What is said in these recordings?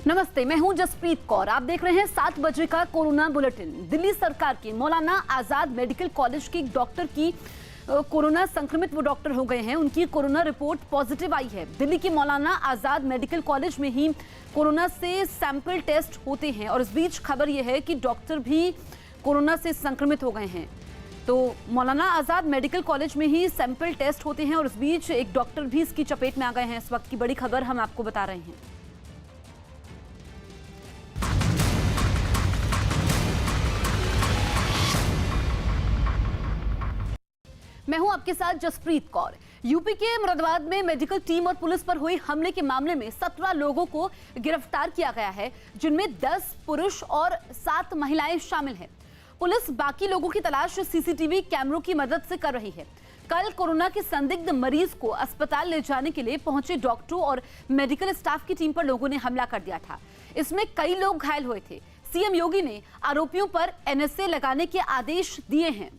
नमस्ते, मैं हूं जसप्रीत कौर। आप देख रहे हैं 7 बजे का कोरोना बुलेटिन। दिल्ली सरकार के मौलाना आजाद मेडिकल कॉलेज के एक डॉक्टर की कोरोना संक्रमित वो डॉक्टर हो गए हैं, उनकी कोरोना रिपोर्ट पॉजिटिव आई है। दिल्ली के मौलाना आजाद मेडिकल कॉलेज में ही कोरोना से सैंपल टेस्ट होते हैं और इस बीच खबर यह है कि डॉक्टर भी कोरोना से संक्रमित हो गए हैं। तो मौलाना आजाद मेडिकल कॉलेज में ही सैंपल टेस्ट होते हैं और इस बीच एक डॉक्टर भी इसकी चपेट में आ गए हैं। इस वक्त की बड़ी खबर हम आपको बता रहे हैं। मैं हूं आपके साथ जसप्रीत कौर। यूपी के मुरादाबाद में मेडिकल टीम और पुलिस पर हुई हमले के मामले में 17 लोगों को गिरफ्तार किया गया है, जिनमें 10 पुरुष और 7 महिलाएं शामिल हैं। पुलिस बाकी लोगों की तलाश सीसीटीवी कैमरों की मदद से कर रही है। कल कोरोना के संदिग्ध मरीज को अस्पताल ले जाने के लिए पहुंचे डॉक्टरों और मेडिकल स्टाफ की टीम पर लोगों ने हमला कर दिया था। इसमें कई लोग घायल हुए थे। सीएम योगी ने आरोपियों पर एनएसए लगाने के आदेश दिए हैं।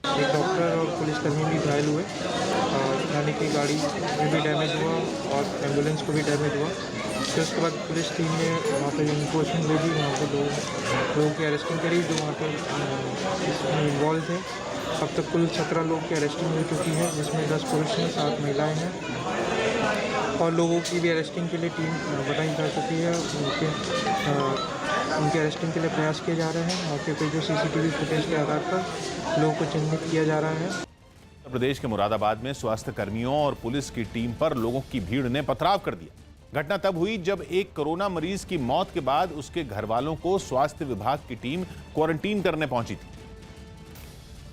एक डॉक्टर और पुलिसकर्मी भी घायल हुए, थाने की गाड़ी में भी डैमेज हुआ और एम्बुलेंस को भी डैमेज हुआ। फिर उसके बाद पुलिस टीम ने वहाँ पर इन्फोर्समेंट भेजी, वहाँ पर लोगों की अरेस्टिंग करी जो वहाँ पर इसमें इन्वॉल्व थे। अब तक कुल 17 लोग की अरेस्टिंग हो चुकी है, जिसमें 10 पुरुष हैं, 7 महिलाएँ हैं और लोगों की भी अरेस्टिंग के लिए टीम बनाई जा चुकी है। उनके अरेस्टिंग के लिए प्रयास किए जा रहे हैं। मौके पर जो सीसीटीवी फुटेज के आधार पर लोगों को चिन्हित किया जा रहा है। उत्तर प्रदेश के मुरादाबाद में स्वास्थ्य कर्मियों और पुलिस की टीम पर लोगों की भीड़ ने पथराव कर दिया। घटना तब हुई जब एक कोरोना मरीज की मौत के बाद उसके घर वालों को स्वास्थ्य विभाग की टीम क्वारंटीन करने पहुंची थी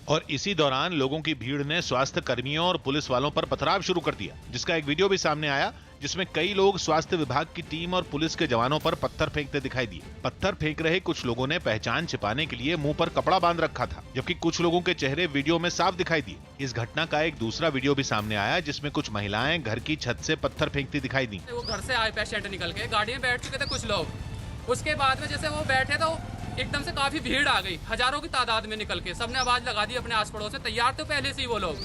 और इसी दौरान लोगों की भीड़ ने स्वास्थ्य कर्मियों और पुलिस वालों पर पथराव शुरू कर दिया, जिसका एक वीडियो भी सामने आया, जिसमें कई लोग स्वास्थ्य विभाग की टीम और पुलिस के जवानों पर पत्थर फेंकते दिखाई दिए। पत्थर फेंक रहे कुछ लोगों ने पहचान छिपाने के लिए मुंह पर कपड़ा बांध रखा था, जबकि कुछ लोगों के चेहरे वीडियो में साफ दिखाई दिए। इस घटना का एक दूसरा वीडियो भी सामने आया, जिसमें कुछ महिलाएं घर की छत से पत्थर फेंकती दिखाई दी। वो घर से आए पेशेंट निकल के गाड़ी में बैठ चुके थे कुछ लोग। उसके बाद में जैसे वो बैठे तो एकदम से काफी भीड़ आ गई, हजारों की तादाद में निकल के सबने आवाज लगा दी अपने आस पड़ोस से। तैयार तो पहले से ही वो लोग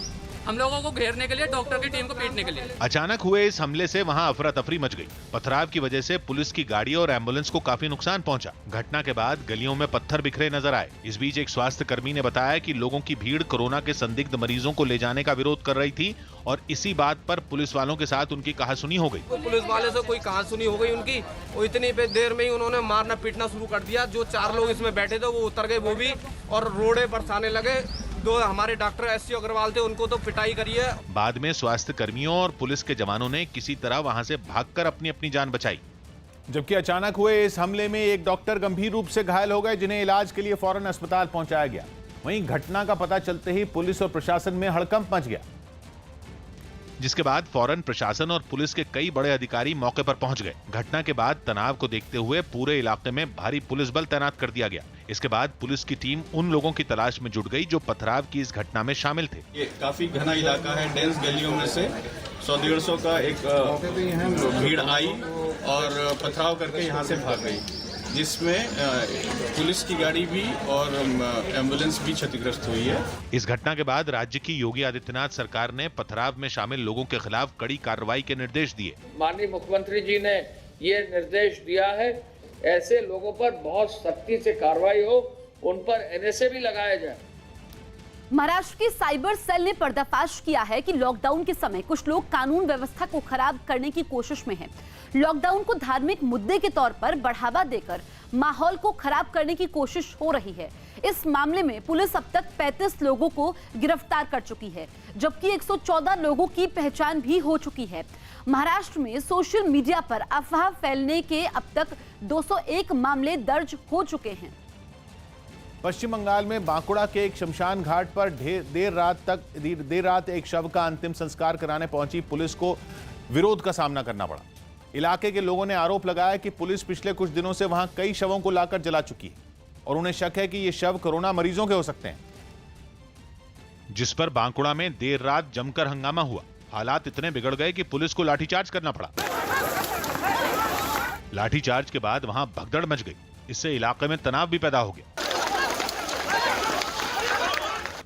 हम लोगों को घेरने के लिए, डॉक्टर की टीम को पीटने के लिए। अचानक हुए इस हमले से वहां अफरा तफरी मच गई। पथराव की वजह से पुलिस की गाड़ी और एम्बुलेंस को काफी नुकसान पहुंचा। घटना के बाद गलियों में पत्थर बिखरे नजर आए। इस बीच एक स्वास्थ्य कर्मी ने बताया कि लोगों की भीड़ कोरोना के संदिग्ध मरीजों को ले जाने का विरोध कर रही थी और इसी बात पर पुलिस वालों के साथ उनकी कहासुनी हो गई। पुलिस वाले से कोई कहासुनी हो गई उनकी, वो इतनी देर में ही उन्होंने मारना पीटना शुरू कर दिया। जो 4 लोग इसमें बैठे थे वो उतर गए, वो भी, और रोड़े बरसाने लगे। 2 हमारे डॉक्टर एससी अग्रवाल थे, उनको तो पिटाई करी है। बाद में स्वास्थ्य कर्मियों और पुलिस के जवानों ने किसी तरह वहां से भागकर अपनी अपनी जान बचाई। जबकि अचानक हुए इस हमले में एक डॉक्टर गंभीर रूप से घायल हो गए, जिन्हें इलाज के लिए फौरन अस्पताल पहुंचाया गया। वहीं घटना का पता चलते ही पुलिस और प्रशासन में हड़कंप मच गया, जिसके बाद फौरन प्रशासन और पुलिस के कई बड़े अधिकारी मौके पर पहुंच गए। घटना के बाद तनाव को देखते हुए पूरे इलाके में भारी पुलिस बल तैनात कर दिया गया। इसके बाद पुलिस की टीम उन लोगों की तलाश में जुट गई जो पथराव की इस घटना में शामिल थे। ये काफी घना इलाका है, डेंस गलियों में से 100-150 का एक भीड़ आई और पथराव करके यहाँ से भाग गई, जिसमें पुलिस की गाड़ी भी और एम्बुलेंस भी क्षतिग्रस्त हुई है। इस घटना के बाद राज्य की योगी आदित्यनाथ सरकार ने पथराव में शामिल लोगों के खिलाफ कड़ी कार्रवाई के निर्देश दिए। माननीय मुख्यमंत्री जी ने ये निर्देश दिया है, ऐसे लोगों पर बहुत सख्ती से कार्रवाई हो, उन पर एनएसए भी लगाया जाए। महाराष्ट्र के साइबर सेल ने पर्दाफाश किया है कि लॉकडाउन के समय कुछ लोग कानून व्यवस्था को खराब करने की कोशिश में हैं। लॉकडाउन को धार्मिक मुद्दे के तौर पर बढ़ावा देकर माहौल को खराब करने की कोशिश हो रही है। इस मामले में पुलिस अब तक 35 लोगों को गिरफ्तार कर चुकी है, जबकि 114 लोगों की पहचान भी हो चुकी है। महाराष्ट्र में सोशल मीडिया पर अफवाह फैलने के अब तक 201 मामले दर्ज हो चुके हैं। पश्चिम बंगाल में बांकुड़ा के एक शमशान घाट पर देर रात एक शव का अंतिम संस्कार कराने पहुंची पुलिस को विरोध का सामना करना पड़ा। इलाके के लोगों ने आरोप लगाया कि पुलिस पिछले कुछ दिनों से वहां कई शवों को लाकर जला चुकी है और उन्हें शक है कि ये शव कोरोना मरीजों के हो सकते हैं, जिस पर बांकुड़ा में देर रात जमकर हंगामा हुआ। हालात इतने बिगड़ गए कि पुलिस को लाठीचार्ज करना पड़ा। लाठीचार्ज के बाद वहां भगदड़ मच गई। इससे इलाके में तनाव भी पैदा हो गया।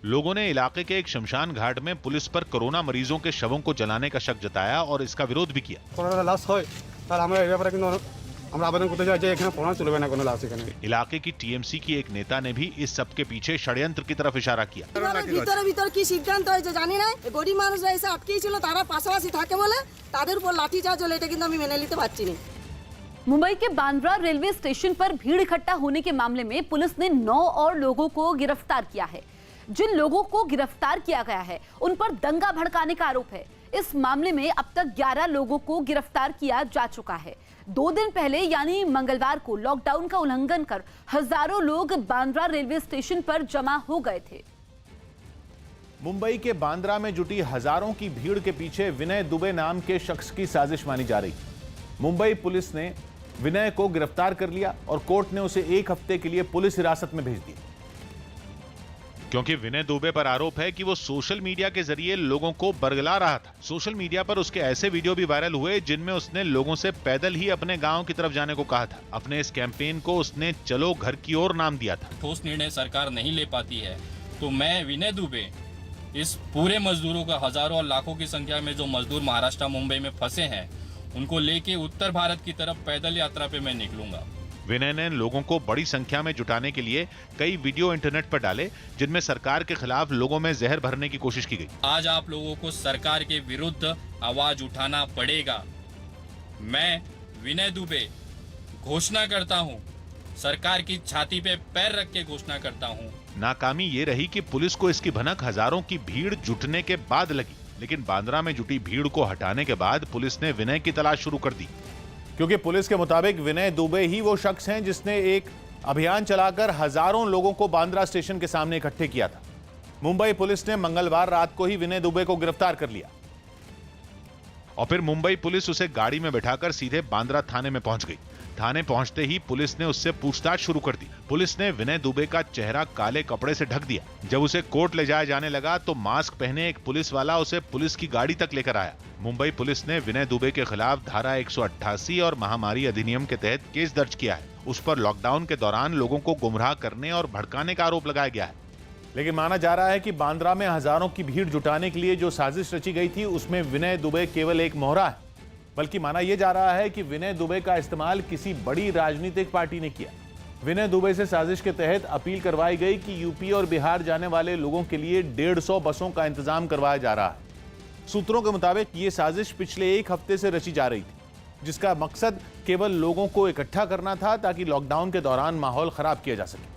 लोगों ने इलाके के एक शमशान घाट में पुलिस पर कोरोना मरीजों के शवों को जलाने का शक जताया और इसका विरोध भी किया। इलाके की टीएमसी की एक नेता ने भी इस सब के पीछे षड्यंत्र की तरफ इशारा किया। ভিতর কি সিদ্ধান্ত হয়েছে জানি না, গরিব মানুষরা এসে আটকেই ছিল, তারা পাশাপাশি থাকে বলে তাদের উপর লাঠিচার্জ হলো, এটা কিন্তু আমি মেনে নিতে পারছি না। मुंबई के बांद्रा रेलवे स्टेशन पर भीड़ इकट्ठा होने के मामले में पुलिस ने 9 और लोगों को गिरफ्तार किया है। जिन लोगों को गिरफ्तार किया गया है उन पर दंगा भड़काने का आरोप है। इस मामले में अब तक 11 लोगों को गिरफ्तार किया जा चुका है। 2 दिन पहले यानी मंगलवार को लॉकडाउन का उल्लंघन कर हजारों लोग बांद्रा रेलवे स्टेशन पर जमा हो गए थे। मुंबई के बांद्रा में जुटी हजारों की भीड़ के पीछे विनय दुबे नाम के शख्स की साजिश मानी जा रही। मुंबई पुलिस ने विनय को गिरफ्तार कर लिया और कोर्ट ने उसे 1 हफ्ते के लिए पुलिस हिरासत में भेज दिया, क्योंकि विनय दुबे पर आरोप है कि वो सोशल मीडिया के जरिए लोगों को बरगला रहा था। सोशल मीडिया पर उसके ऐसे वीडियो भी वायरल हुए जिनमें उसने लोगों से पैदल ही अपने गांव की तरफ जाने को कहा था। अपने इस कैंपेन को उसने चलो घर की ओर नाम दिया था। ठोस निर्णय सरकार नहीं ले पाती है तो मैं विनय दुबे इस पूरे मजदूरों का, हजारों और लाखों की संख्या में जो मजदूर महाराष्ट्र मुंबई में फंसे हैं, उनको लेके उत्तर भारत की तरफ पैदल यात्रा पे मैं निकलूंगा। विनय ने लोगों को बड़ी संख्या में जुटाने के लिए कई वीडियो इंटरनेट पर डाले जिनमें सरकार के खिलाफ लोगों में जहर भरने की कोशिश की गई। आज आप लोगों को सरकार के विरुद्ध आवाज उठाना पड़ेगा। मैं विनय दुबे घोषणा करता हूं, सरकार की छाती पे पैर रख के घोषणा करता हूं। नाकामी ये रही कि पुलिस को इसकी भनक हजारों की भीड़ जुटने के बाद लगी, लेकिन बांद्रा में जुटी भीड़ को हटाने के बाद पुलिस ने विनय की तलाश शुरू कर दी, क्योंकि पुलिस के मुताबिक विनय दुबे ही वो शख्स हैं जिसने एक अभियान चलाकर हजारों लोगों को बांद्रा स्टेशन के सामने इकट्ठे किया था। मुंबई पुलिस ने मंगलवार रात को ही विनय दुबे को गिरफ्तार कर लिया और फिर मुंबई पुलिस उसे गाड़ी में बैठाकर सीधे बांद्रा थाने में पहुंच गई। थाने पहुंचते ही पुलिस ने उससे पूछताछ शुरू कर दी। पुलिस ने विनय दुबे का चेहरा काले कपड़े से ढक दिया। जब उसे कोर्ट ले जाया जाने लगा तो मास्क पहने एक पुलिस वाला उसे पुलिस की गाड़ी तक लेकर आया। मुंबई पुलिस ने विनय दुबे के खिलाफ धारा 188 और महामारी अधिनियम के तहत केस दर्ज किया है। उस पर लॉकडाउन के दौरान लोगों को गुमराह करने और भड़काने का आरोप लगाया गया है। लेकिन माना जा रहा है कि बांद्रा में हजारों की भीड़ जुटाने के लिए जो साजिश रची गई थी उसमें विनय दुबे केवल एक मोहरा है, बल्कि माना यह जा रहा है कि विनय दुबे का इस्तेमाल किसी बड़ी राजनीतिक पार्टी ने किया। विनय दुबे से साजिश के तहत अपील करवाई गई कि यूपी और बिहार जाने वाले लोगों के लिए 150 बसों का इंतजाम करवाया जा रहा है। सूत्रों के मुताबिक ये साजिश पिछले 1 हफ्ते से रची जा रही थी, जिसका मकसद केवल लोगों को इकट्ठा करना था ताकि लॉकडाउन के दौरान माहौल खराब किया जा सके।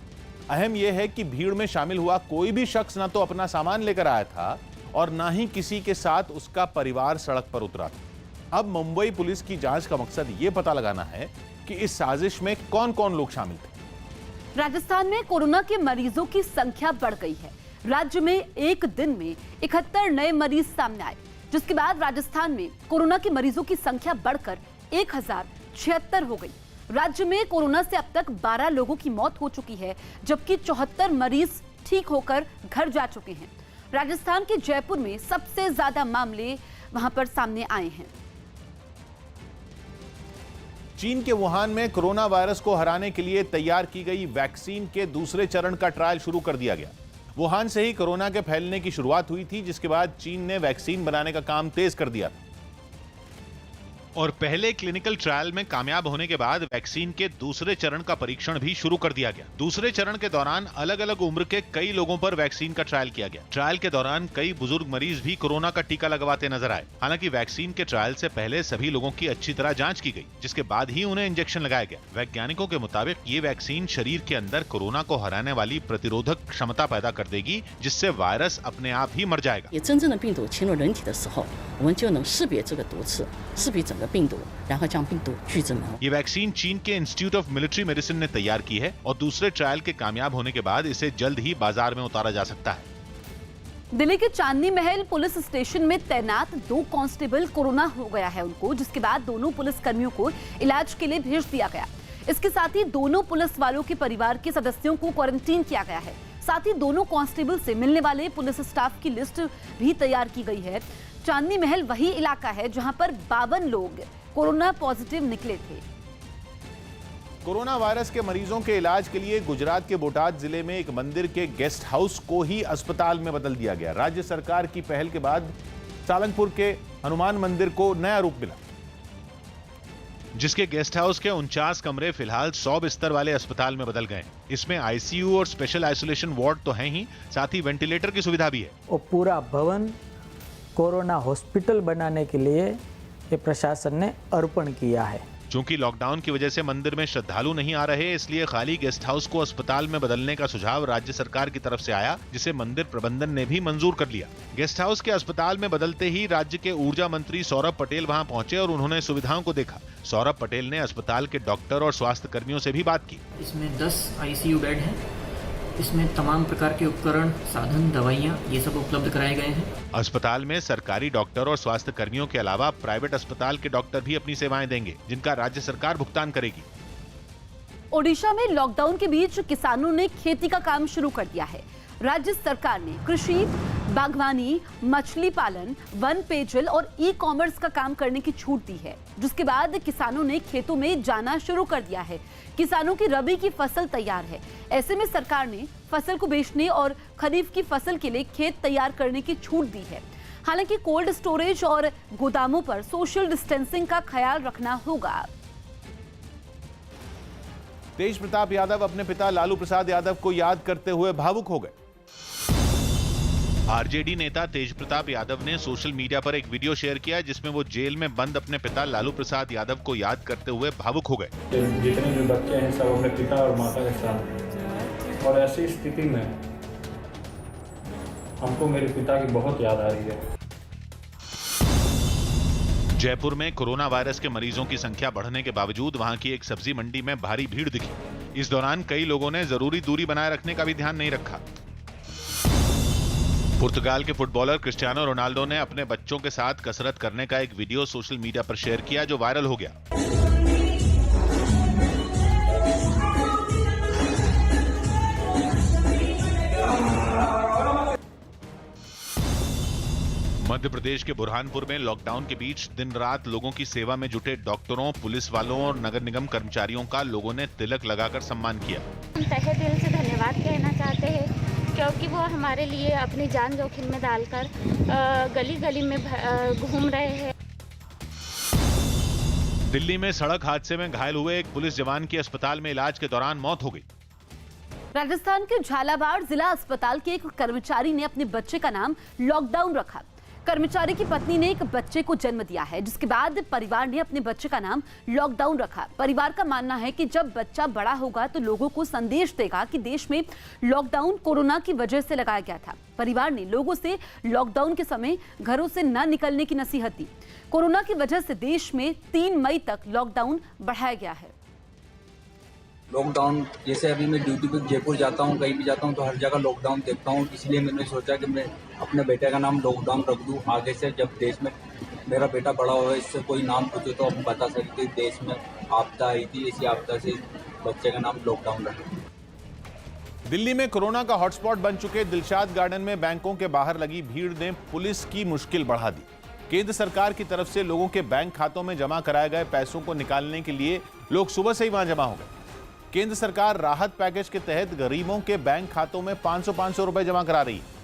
अहम यह है कि भीड़ में शामिल हुआ कोई भी शख्स ना तो अपना सामान लेकर आया था और ना ही किसी के साथ उसका परिवार सड़क पर उतरा था। अब मुंबई पुलिस की जांच का मकसद ये पता लगाना है कि इस साजिश में कौन कौन लोग शामिल थे। राजस्थान में कोरोना के मरीजों की संख्या बढ़ गई है। राज्य में एक दिन में 71 नए मरीज सामने आए, जिसके बाद राजस्थान में कोरोना के मरीजों की संख्या बढ़कर 1076 हो गई। राज्य में कोरोना से अब तक 12 लोगों की मौत हो चुकी है, जबकि 74 मरीज ठीक होकर घर जा चुके हैं। राजस्थान के जयपुर में सबसे ज्यादा मामले वहां पर सामने आए हैं। चीन के वुहान में कोरोना वायरस को हराने के लिए तैयार की गई वैक्सीन के दूसरे चरण का ट्रायल शुरू कर दिया गया। वुहान से ही कोरोना के फैलने की शुरुआत हुई थी, जिसके बाद चीन ने वैक्सीन बनाने का काम तेज कर दिया था और पहले क्लिनिकल ट्रायल में कामयाब होने के बाद वैक्सीन के दूसरे चरण का परीक्षण भी शुरू कर दिया गया। दूसरे चरण के दौरान अलग अलग उम्र के कई लोगों पर वैक्सीन का ट्रायल किया गया। ट्रायल के दौरान कई बुजुर्ग मरीज भी कोरोना का टीका लगवाते नजर आए। हालांकि वैक्सीन के ट्रायल से पहले सभी लोगों की अच्छी तरह जांच की गई, जिसके बाद ही उन्हें इंजेक्शन लगाया गया। वैज्ञानिकों के मुताबिक ये वैक्सीन शरीर के अंदर कोरोना को हराने वाली प्रतिरोधक क्षमता पैदा कर देगी, जिससे वायरस अपने आप ही मर जाएगा। ये वैक्सीन चीन के इंस्टीट्यूट ऑफ मिलिट्री मेडिसिन ने तैयार की है और दूसरे ट्रायल के कामयाब होने के बाद इसे जल्द ही बाजार में उतारा जा सकता है। दिल्ली के चांदनी महल पुलिस स्टेशन में तैनात 2 कांस्टेबल कोरोना हो गया है उनको, जिसके बाद दोनों पुलिस कर्मियों को इलाज के लिए भेज दिया गया। इसके साथ ही दोनों पुलिस वालों के परिवार के सदस्यों को क्वारंटीन किया गया है। साथ ही दोनों कांस्टेबल से मिलने वाले पुलिस स्टाफ की लिस्ट भी तैयार की गई है। चांदनी महल वही इलाका है जहां पर 52 लोग कोरोना पॉजिटिव निकले थे। कोरोना वायरस के मरीजों के इलाज के लिए गुजरात के बोटाद जिले में एक मंदिर के गेस्ट हाउस को ही अस्पताल में बदल दिया गया। राज्य सरकार की पहल के बाद सालंगपुर के हनुमान मंदिर को नया रूप मिला, जिसके गेस्ट हाउस के 49 कमरे फिलहाल 100 बिस्तर वाले अस्पताल में बदल गए। इसमें आईसीयू और स्पेशल आइसोलेशन वार्ड तो हैं ही, साथ ही वेंटिलेटर की सुविधा भी है। और पूरा भवन कोरोना हॉस्पिटल बनाने के लिए ये प्रशासन ने अर्पण किया है। चूंकि लॉकडाउन की वजह से मंदिर में श्रद्धालु नहीं आ रहे, इसलिए खाली गेस्ट हाउस को अस्पताल में बदलने का सुझाव राज्य सरकार की तरफ से आया, जिसे मंदिर प्रबंधन ने भी मंजूर कर लिया। गेस्ट हाउस के अस्पताल में बदलते ही राज्य के ऊर्जा मंत्री सौरभ पटेल वहां पहुंचे और उन्होंने सुविधाओं को देखा। सौरभ पटेल ने अस्पताल के डॉक्टर और स्वास्थ्य कर्मियों से भी बात की। इसमें 10 आईसीयू बेड हैं। इसमें तमाम प्रकार के उपकरण, साधन, दवाइयाँ ये सब उपलब्ध कराए गए हैं। अस्पताल में सरकारी डॉक्टर और स्वास्थ्य कर्मियों के अलावा प्राइवेट अस्पताल के डॉक्टर भी अपनी सेवाएं देंगे, जिनका राज्य सरकार भुगतान करेगी। ओडिशा में लॉकडाउन के बीच किसानों ने खेती का काम शुरू कर दिया है। राज्य सरकार ने कृषि, बागवानी, मछली पालन, वन, पेयजल और ई कॉमर्स का काम करने की छूट दी है, जिसके बाद किसानों ने खेतों में जाना शुरू कर दिया है। किसानों की रबी की फसल तैयार है। ऐसे में सरकार ने फसल को बेचने और खरीफ की फसल के लिए खेत तैयार करने की छूट दी है। हालांकि कोल्ड स्टोरेज और गोदामों पर सोशल डिस्टेंसिंग का ख्याल रखना होगा। तेज प्रताप यादव अपने पिता लालू प्रसाद यादव को याद करते हुए भावुक हो गए। आरजेडी नेता तेज प्रताप यादव ने सोशल मीडिया पर एक वीडियो शेयर किया, जिसमें वो जेल में बंद अपने पिता लालू प्रसाद यादव को याद करते हुए भावुक हो गए। जितने भी बच्चे हैं सब अपने पिता और माता के साथ, और ऐसी स्थिति में हमको मेरे पिता की बहुत याद आ रही है। जयपुर में कोरोना वायरस के मरीजों की संख्या बढ़ने के बावजूद वहां की एक सब्जी मंडी में भारी भीड़ दिखी। इस दौरान कई लोगों ने जरूरी दूरी बनाए रखने का भी ध्यान नहीं रखा। पुर्तगाल के फुटबॉलर क्रिस्टियानो रोनाल्डो ने अपने बच्चों के साथ कसरत करने का एक वीडियो सोशल मीडिया पर शेयर किया, जो वायरल हो गया। मध्य प्रदेश के बुरहानपुर में लॉकडाउन के बीच दिन रात लोगों की सेवा में जुटे डॉक्टरों, पुलिस वालों और नगर निगम कर्मचारियों का लोगों ने तिलक लगाकर सम्मान किया। हम तहे दिल से धन्यवाद कहना चाहते हैं, क्योंकि वो हमारे लिए अपनी जान जोखिम में डालकर गली गली में घूम रहे हैं। दिल्ली में सड़क हादसे में घायल हुए एक पुलिस जवान की अस्पताल में इलाज के दौरान मौत हो गई। राजस्थान के झालावाड़ जिला अस्पताल के एक कर्मचारी ने अपने बच्चे का नाम लॉकडाउन रखा। कर्मचारी की पत्नी ने एक बच्चे को जन्म दिया है, जिसके बाद परिवार ने अपने बच्चे का नाम लॉकडाउन रखा। परिवार का मानना है कि जब बच्चा बड़ा होगा तो लोगों को संदेश देगा कि देश में लॉकडाउन कोरोना की वजह से लगाया गया था। परिवार ने लोगों से लॉकडाउन के समय घरों से न निकलने की नसीहत दी। कोरोना की वजह से देश में 3 मई तक लॉकडाउन बढ़ाया गया है। लॉकडाउन जैसे अभी मैं ड्यूटी पे जयपुर जाता हूँ, कहीं भी जाता हूँ तो हर जगह लॉकडाउन देखता हूँ, इसलिए मैंने सोचा कि मैं अपने बेटे का नाम लॉकडाउन रख दूँ। आगे से जब देश में मेरा बेटा बड़ा होगा, इससे कोई नाम पूछे तो हम बता सकें कि देश में आपदा आई थी, इसी आपदा से बच्चे का नाम लॉकडाउन रखें। दिल्ली में कोरोना का हॉटस्पॉट बन चुके दिलशाद गार्डन में बैंकों के बाहर लगी भीड़ ने पुलिस की मुश्किल बढ़ा दी। केंद्र सरकार की तरफ से लोगों के बैंक खातों में जमा कराए गए पैसों को निकालने के लिए लोग सुबह से ही वहां जमा हो गए। केंद्र सरकार राहत पैकेज के तहत गरीबों के बैंक खातों में 500-500 रुपए जमा करा रही है।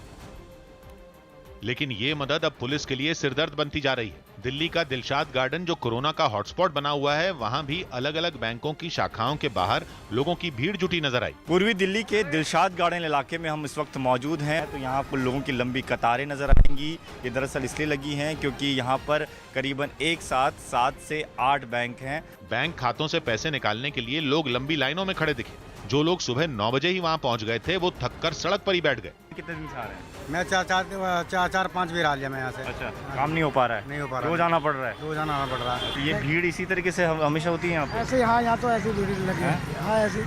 लेकिन ये मदद अब पुलिस के लिए सिरदर्द बनती जा रही है। दिल्ली का दिलशाद गार्डन जो कोरोना का हॉटस्पॉट बना हुआ है, वहां भी अलग अलग बैंकों की शाखाओं के बाहर लोगों की भीड़ जुटी नजर आई। पूर्वी दिल्ली के दिलशाद गार्डन इलाके में हम इस वक्त मौजूद हैं, तो यहाँ पर लोगों की लंबी कतारें नजर आएंगी। ये दरअसल इसलिए लगी हैं क्योंकि यहाँ पर करीबन एक साथ 7 से 8 बैंक हैं। बैंक खातों से पैसे निकालने के लिए लोग लंबी लाइनों में खड़े दिखे। जो लोग सुबह 9 बजे ही वहां पहुंच गए थे, वो थककर सड़क पर ही बैठ गए। कितने दिन से आ रहे हैं? मैं 4-5 बार आ लिया मैं यहाँ से। अच्छा, काम नहीं हो पा रहा है? नहीं हो पा रहा है। रोज आना पड़ रहा है? रोज आना पड़ रहा है। ये भीड़ इसी तरीके से हमेशा होती है यहाँ पे? ऐसे हाँ, यहाँ तो ऐसी भीड़ लगी है। हाँ ऐसी।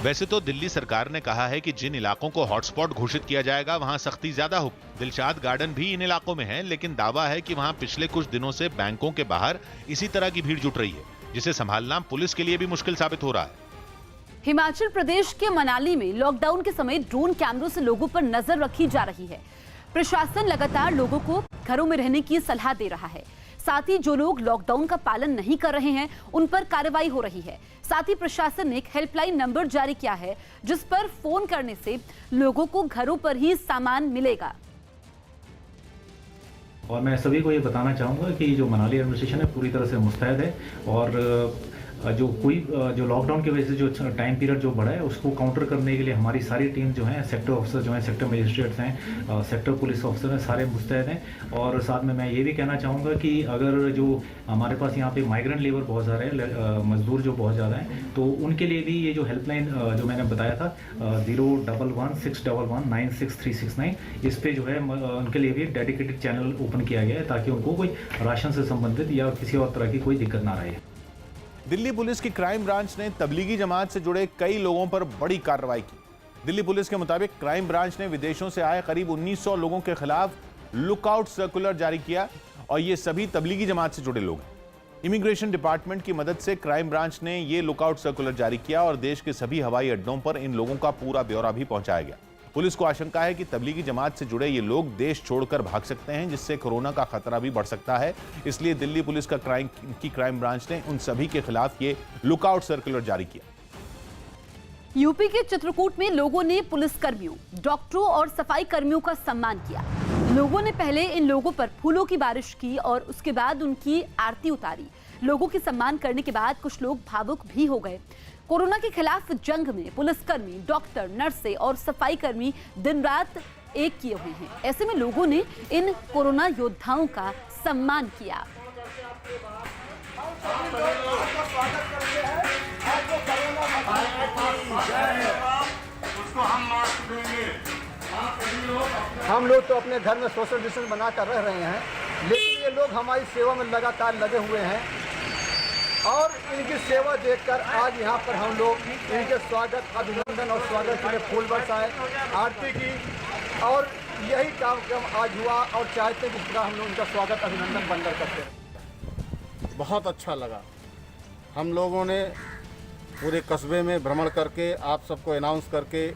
वैसे तो दिल्ली सरकार ने कहा है कि जिन इलाकों को हॉटस्पॉट घोषित किया जाएगा वहां सख्ती ज्यादा होगी। दिलशाद गार्डन भी इन इलाकों में है, लेकिन दावा है कि वहां पिछले कुछ दिनों से बैंकों के बाहर इसी तरह की भीड़ जुट रही है, जिसे संभालना पुलिस के लिए भी मुश्किल साबित हो रहा है। हिमाचल प्रदेश के मनाली में लॉकडाउन के समय ड्रोन कैमरों से लोगों पर नजर रखी जा रही है। प्रशासन लगातार लोगों को घरों में रहने की सलाह दे रहा है। साथ ही जो लोग लॉकडाउन का पालन नहीं कर रहे हैं उन पर कार्रवाई हो रही है। साथ ही प्रशासन ने एक हेल्पलाइन नंबर जारी किया है जिस पर फोन करने से लोगों को घरों पर ही सामान मिलेगा। और मैं सभी को ये बताना चाहूँगा कि जो मनाली एडमिनिस्ट्रेशन है पूरी तरह से मुस्तैद है और जो लॉकडाउन की वजह से जो टाइम पीरियड जो बढ़ा है उसको काउंटर करने के लिए हमारी सारी टीम जो है, सेक्टर ऑफिसर जो हैं, सेक्टर मजिस्ट्रेट्स हैं, सेक्टर पुलिस ऑफिसर हैं, सारे मुस्तैद हैं। और साथ में मैं ये भी कहना चाहूँगा कि अगर जो हमारे पास यहाँ पे माइग्रेंट लेबर बहुत ज़्यादा है, मजदूर जो बहुत ज़्यादा हैं, तो उनके लिए भी ये जो हेल्पलाइन जो मैंने बताया था 01161196369, इस पर जो है उनके लिए भी डेडिकेटेड चैनल ओपन किया गया है ताकि उनको कोई राशन से संबंधित या किसी और तरह की कोई दिक्कत ना रहे। दिल्ली पुलिस की क्राइम ब्रांच ने तबलीगी जमात से जुड़े कई लोगों पर बड़ी कार्रवाई की। दिल्ली पुलिस के मुताबिक क्राइम ब्रांच ने विदेशों से आए करीब 1900 लोगों के खिलाफ लुकआउट सर्कुलर जारी किया और ये सभी तबलीगी जमात से जुड़े लोग हैं। इमिग्रेशन डिपार्टमेंट की मदद से क्राइम ब्रांच ने ये लुकआउट सर्कुलर जारी किया और देश के सभी हवाई अड्डों पर इन लोगों का पूरा ब्यौरा भी पहुंचाया गया। पुलिस को आशंका है कि तबलीगी जमात से जुड़े ये लोग देश छोड़कर भाग सकते हैं, जिससे कोरोना का खतरा भी बढ़ सकता है। इसलिए दिल्ली पुलिस का क्राइम ब्रांच ने उन सभी के खिलाफ ये लुकआउट सर्कुलर जारी किया। यूपी के चित्रकूट में लोगों ने पुलिसकर्मियों, डॉक्टरों और सफाई कर्मियों का सम्मान किया। लोगों ने पहले इन लोगों पर फूलों की बारिश की और उसके बाद उनकी आरती उतारी। लोगों के सम्मान करने के बाद कुछ लोग भावुक भी हो गए। कोरोना के खिलाफ जंग में पुलिसकर्मी, डॉक्टर, नर्सें और सफाई कर्मी दिन रात एक किए हुए हैं। ऐसे में लोगों ने इन कोरोना योद्धाओं का सम्मान किया। हम लोग तो अपने घर में सोशल डिस्टेंस बनाकर रह रहे हैं, लेकिन ये लोग हमारी सेवा में लगातार लगे हुए हैं और इनकी सेवा देखकर आज यहाँ पर हम लोग इनके स्वागत, अभिनंदन और स्वागत के लिए फूल बरसाए, आरती की और यही कार्यक्रम आज हुआ और चाहते हैं कि पूरा हम लोग उनका स्वागत, अभिनंदन बंदर करते हैं। बहुत अच्छा लगा। हम लोगों ने पूरे कस्बे में भ्रमण करके आप सबको अनाउंस करके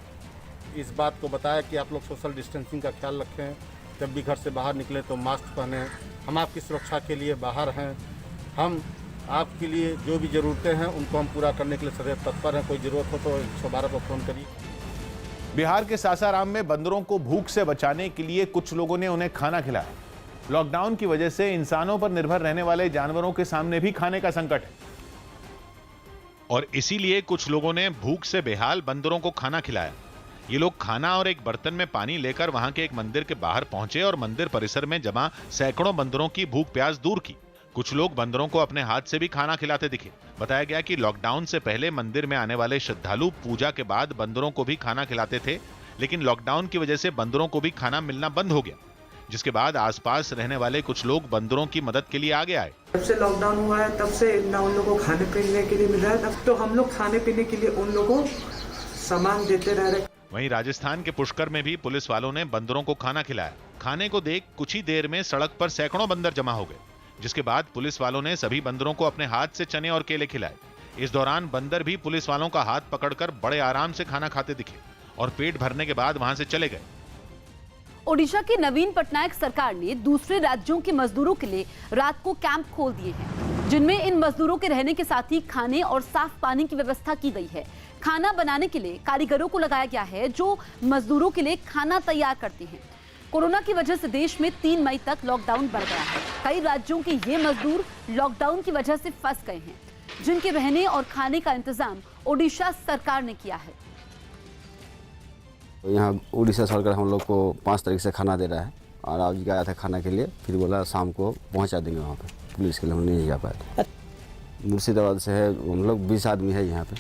इस बात को बताया कि आप लोग सोशल डिस्टेंसिंग का ख्याल रखें, जब भी घर से बाहर निकले तो मास्क पहनें। हम आपकी सुरक्षा के लिए बाहर हैं, हम आपके लिए जो भी ज़रूरतें हैं उनको हम पूरा करने के लिए सदैव तत्पर हैं। कोई ज़रूरत हो तो 112 पर फ़ोन करिए। बिहार के सासाराम में बंदरों को भूख से बचाने के लिए कुछ लोगों ने उन्हें खाना खिलाया। लॉकडाउन की वजह से इंसानों पर निर्भर रहने वाले जानवरों के सामने भी खाने का संकट है और इसीलिए कुछ लोगों ने भूख से बेहाल बंदरों को खाना खिलाया। ये लोग खाना और एक बर्तन में पानी लेकर वहां के एक मंदिर के बाहर पहुंचे और मंदिर परिसर में जमा सैकड़ों बंदरों की भूख प्यास दूर की। कुछ लोग बंदरों को अपने हाथ से भी खाना खिलाते दिखे। बताया गया कि लॉकडाउन से पहले मंदिर में आने वाले श्रद्धालु पूजा के बाद बंदरों को भी खाना खिलाते थे, लेकिन लॉकडाउन की वजह से बंदरों को भी खाना मिलना बंद हो गया, जिसके बाद आसपास रहने वाले कुछ लोग बंदरों की मदद के लिए आगे आए। जब से लॉकडाउन हुआ है तब से ना उन लोगों को खाने पीने के लिए मिल रहा है, तब तो हम लोग खाने पीने के लिए उन लोगों को सामान देते रह रहे। वहीं राजस्थान के पुष्कर में भी पुलिस वालों ने बंदरों को खाना खिलाया। खाने को देख कुछ ही देर में सड़क पर सैकड़ों बंदर जमा हो गए, जिसके बाद पुलिस वालों ने सभी बंदरों को अपने हाथ से चने और केले खिलाए। इस दौरान बंदर भी पुलिस वालों का हाथ पकड़कर बड़े आराम से खाना खाते दिखे और पेट भरने के बाद वहां से चले गए। ओडिशा की नवीन पटनायक सरकार ने दूसरे राज्यों के मजदूरों के लिए रात को कैंप खोल दिए हैं, जिनमें इन मजदूरों के रहने के साथ ही खाने और साफ पानी की व्यवस्था की गई है। खाना बनाने के लिए कारीगरों को लगाया गया है जो मजदूरों के लिए खाना तैयार करते हैं। कोरोना की वजह से देश में 3 मई तक लॉकडाउन बढ़ गया है। कई राज्यों के ये मजदूर लॉकडाउन की वजह से फंस गए हैं, जिनके रहने और खाने का इंतजाम ओडिशा सरकार ने किया है। यहाँ उड़ीसा सरकार हम लोग को 5 तारीख से खाना दे रहा है और आज गया था खाना के लिए, फिर बोला शाम को पहुँचा देंगे वहाँ पे। पुलिस के लिए हम नहीं जा पाए। मुर्शिदाबाद से है, हम लोग 20 आदमी है यहाँ पे।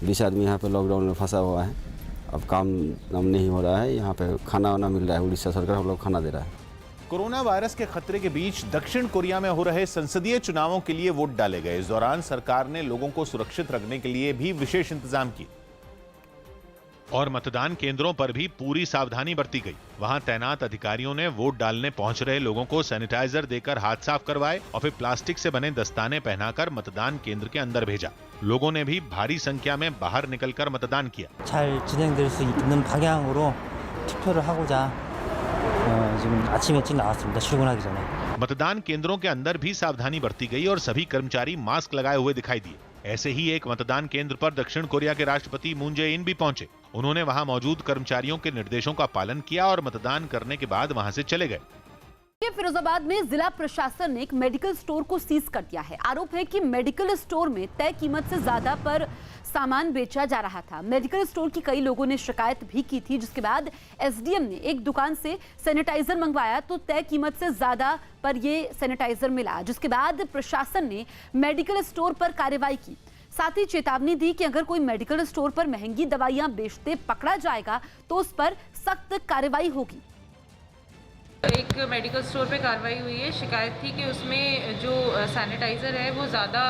20 आदमी यहाँ पे लॉकडाउन में फंसा हुआ है। अब काम नहीं हो रहा है, यहाँ पे खाना वाना मिल रहा है। उड़ीसा सरकार हम लोग खाना दे रहा है। कोरोना वायरस के खतरे के बीच दक्षिण कोरिया में हो रहे संसदीय चुनावों के लिए वोट डाले गए। इस दौरान सरकार ने लोगों को सुरक्षित रखने के लिए भी विशेष इंतजाम किए और मतदान केंद्रों पर भी पूरी सावधानी बरती गई। वहां तैनात अधिकारियों ने वोट डालने पहुंच रहे लोगों को सैनिटाइजर देकर हाथ साफ करवाए और फिर प्लास्टिक से बने दस्ताने पहनाकर मतदान केंद्र के अंदर भेजा। लोगों ने भी भारी संख्या में बाहर निकलकर मतदान किया। 잘 진행될 수 있는 방향으로 투표를 하고자 지금 아침 일찍 나왔습니다. 출근하기 전에. मतदान केंद्रों के अंदर भी सावधानी बरती गई और सभी कर्मचारी मास्क लगाए हुए दिखाई दिए। ऐसे ही एक मतदान केंद्र पर दक्षिण कोरिया के राष्ट्रपति मून जे इन भी पहुंचे। उन्होंने वहां मौजूद कर्मचारियों के निर्देशों का पालन किया और मतदान करने के बाद वहां से चले गए। फिरोजाबाद में जिला प्रशासन ने एक मेडिकल स्टोर को सीज कर दिया है। आरोप है कि मेडिकल स्टोर में तय कीमत से ज्यादा पर सामान बेचा जा रहा था। मेडिकल स्टोर की कई लोगों ने शिकायत भी की थी, जिसके बाद एसडीएम ने एक दुकान से सैनिटाइजर मंगवाया तो तय कीमत से ज्यादा पर ये सैनिटाइजर मिला, जिसके बाद प्रशासन ने मेडिकल स्टोर पर कार्रवाई की। साथ ही चेतावनी दी कि अगर कोई मेडिकल स्टोर पर महंगी दवाइयां बेचते पकड़ा जाएगा तो उस पर सख्त कार्रवाई होगी। एक मेडिकल स्टोर पे कार्रवाई हुई है। शिकायत थी कि उसमें जो सैनिटाइज़र है वो ज़्यादा,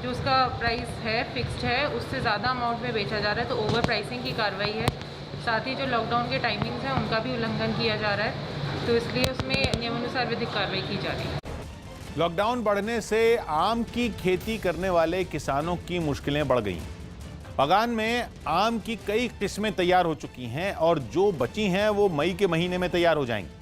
जो उसका प्राइस है फिक्स्ड है, उससे ज़्यादा अमाउंट में बेचा जा रहा है, तो ओवर प्राइसिंग की कार्रवाई है। साथ ही जो लॉकडाउन के टाइमिंग्स हैं उनका भी उल्लंघन किया जा रहा है, तो इसलिए उसमें नियमानुसार विधिक कार्रवाई की जा रही है। लॉकडाउन बढ़ने से आम की खेती करने वाले किसानों की मुश्किलें बढ़ गई। बागान में आम की कई किस्में तैयार हो चुकी हैं और जो बची हैं वो मई के महीने में तैयार हो जाएंगी।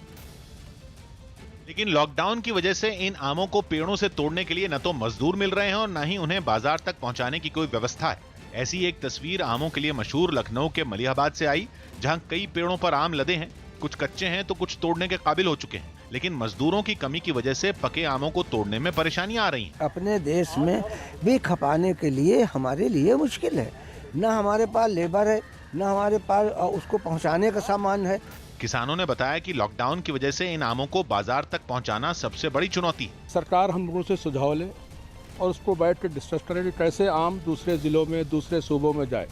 लेकिन लॉकडाउन की वजह से इन आमों को पेड़ों से तोड़ने के लिए न तो मजदूर मिल रहे हैं और न ही उन्हें बाजार तक पहुंचाने की कोई व्यवस्था है। ऐसी एक तस्वीर आमों के लिए मशहूर लखनऊ के मलिहाबाद से आई, जहां कई पेड़ों पर आम लदे हैं। कुछ कच्चे हैं तो कुछ तोड़ने के काबिल हो चुके हैं, लेकिन मजदूरों की कमी की वजह से पके आमों को तोड़ने में परेशानियां आ रही हैं। अपने देश में भी खपाने के लिए हमारे लिए मुश्किल है, न हमारे पास लेबर है, न हमारे पास उसको पहुंचाने का सामान है। किसानों ने बताया कि लॉकडाउन की वजह से इन आमों को बाजार तक पहुंचाना सबसे बड़ी चुनौती है। सरकार हम लोगों से सुझाव ले और उसको बैठ कर डिस्कस करें कि कैसे आम दूसरे जिलों में, दूसरे सूबों में जाए।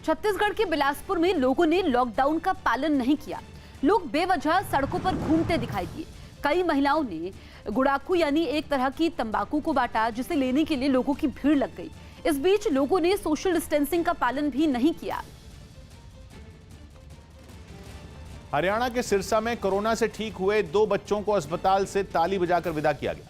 छत्तीसगढ़ के बिलासपुर में लोगों ने लॉकडाउन का पालन नहीं किया। लोग बेवजह सड़कों पर घूमते दिखाई दिए। कई महिलाओं ने गुड़ाखू यानी एक तरह की तंबाकू को बांटा, जिसे लेने के लिए लोगों की भीड़ लग गई। इस बीच लोगों ने सोशल डिस्टेंसिंग का पालन भी नहीं किया। हरियाणा के सिरसा में कोरोना से ठीक हुए 2 बच्चों को अस्पताल से ताली बजाकर विदा किया गया।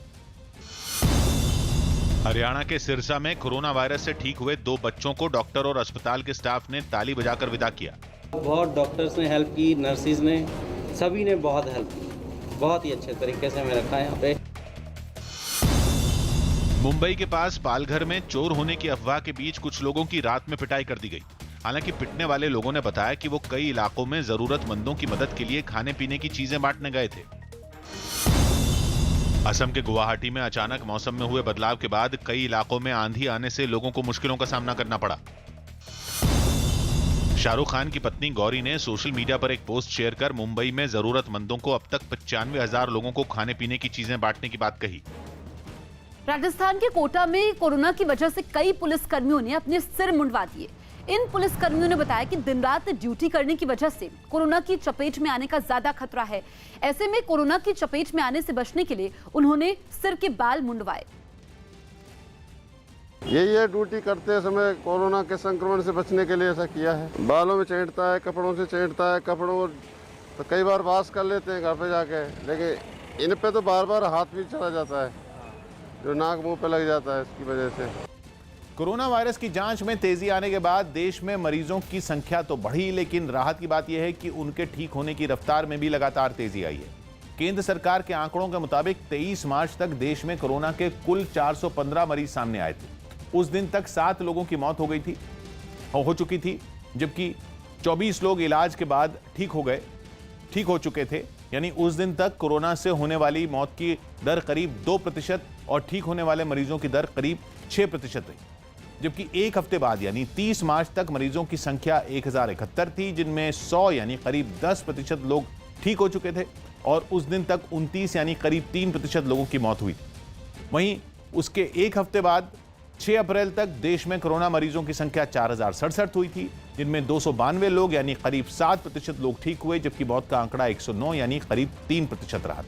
हरियाणा के सिरसा में कोरोना वायरस से ठीक हुए 2 बच्चों को डॉक्टर और अस्पताल के स्टाफ ने ताली बजाकर विदा किया। बहुत डॉक्टर्स ने हेल्प की, नर्सिस ने, सभी ने बहुत हेल्प की। बहुत ही अच्छे तरीके से हमें रखा है यहाँ पे। मुंबई के पास पालघर में चोर होने की अफवाह के बीच कुछ लोगों की रात में पिटाई कर दी गई। हालांकि पिटने वाले लोगों ने बताया कि वो कई इलाकों में जरूरतमंदों की मदद के लिए खाने पीने की चीजें बांटने गए थे। असम के गुवाहाटी में अचानक मौसम में हुए बदलाव के बाद कई इलाकों में आंधी आने से लोगों को मुश्किलों का सामना करना पड़ा। शाहरुख खान की पत्नी गौरी ने सोशल मीडिया पर एक पोस्ट शेयर कर मुंबई में जरूरतमंदों को अब तक 95,000 लोगों को खाने पीने की चीजें बांटने की बात कही। राजस्थान के कोटा में कोरोना की वजह से कई पुलिसकर्मियों ने अपने सिर मुंडवा दिए। इन पुलिसकर्मियों ने बताया कि दिन रात ड्यूटी करने की वजह से कोरोना की चपेट में आने का ज्यादा खतरा है। ऐसे में कोरोना की चपेट में आने से बचने के लिए उन्होंने सिर के बाल मुंडवाए। ये ड्यूटी करते समय कोरोना के संक्रमण से बचने के लिए ऐसा किया है। बालों में चेंटता है, कपड़ों से चेंटता है, कपड़ों तो कई बार वाश कर लेते हैं घर पे जाके, लेकिन इन पे तो बार बार हाथ भी चला जाता है, जो नाक मुंह पे लग जाता है। इसकी वजह से कोरोना वायरस की जांच में तेजी आने के बाद देश में मरीजों की संख्या तो बढ़ी, लेकिन राहत की बात यह है कि उनके ठीक होने की रफ्तार में भी लगातार तेजी आई है। केंद्र सरकार के आंकड़ों के मुताबिक 23 मार्च तक देश में कोरोना के कुल 415 मरीज सामने आए थे। उस दिन तक 7 लोगों की मौत हो चुकी थी, जबकि 24 लोग इलाज के बाद ठीक हो चुके थे। यानी उस दिन तक कोरोना से होने वाली मौत की दर करीब 2% और ठीक होने वाले मरीजों की दर करीब 6% रही। जबकि एक हफ्ते बाद यानी 30 मार्च तक मरीजों की संख्या 1071 थी, जिनमें 100 यानी करीब 10% लोग ठीक हो चुके थे और उस दिन तक 29 यानी करीब 3% लोगों की मौत हुई। वहीं उसके एक हफ्ते बाद 6 अप्रैल तक देश में कोरोना मरीजों की संख्या 4067 हुई थी, जिनमें 292 लोग यानी करीब 7% लोग ठीक हुए, जबकि मौत का आंकड़ा 109 यानी करीब 3% रहा।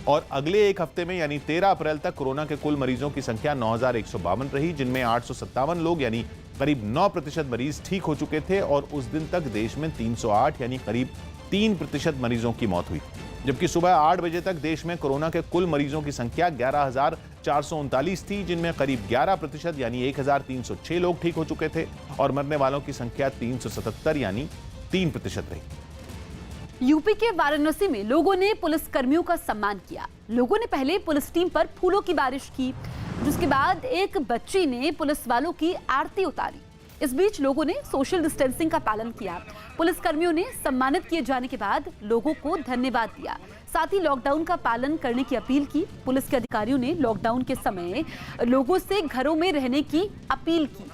और अगले एक हफ्ते में यानी 13 अप्रैल तक कोरोना के कुल मरीजों की संख्या 9152 रही, जिनमें 857 लोग यानी करीब 9% मरीज ठीक हो चुके थे और उस दिन तक देश में 308 यानी करीब 3% मरीजों की मौत हुई। जबकि सुबह 8 बजे तक देश में कोरोना के कुल मरीजों की संख्या 11,439 थी, जिनमें करीब 11% यानी 1,306 लोग ठीक हो चुके थे और मरने वालों की संख्या 377 यानी 3% रही। यूपी के वाराणसी में लोगों ने पुलिस कर्मियों का सम्मान किया। लोगों ने पहले पुलिस टीम पर फूलों की बारिश की, जिसके बाद एक बच्ची ने पुलिस वालों की आरती उतारी। इस बीच लोगों ने सोशल डिस्टेंसिंग का पालन किया। पुलिस कर्मियों ने सम्मानित किए जाने के बाद लोगों को धन्यवाद दिया। साथ ही लॉकडाउन का पालन करने की अपील की। पुलिस के अधिकारियों ने लॉकडाउन के समय लोगों से घरों में रहने की अपील की।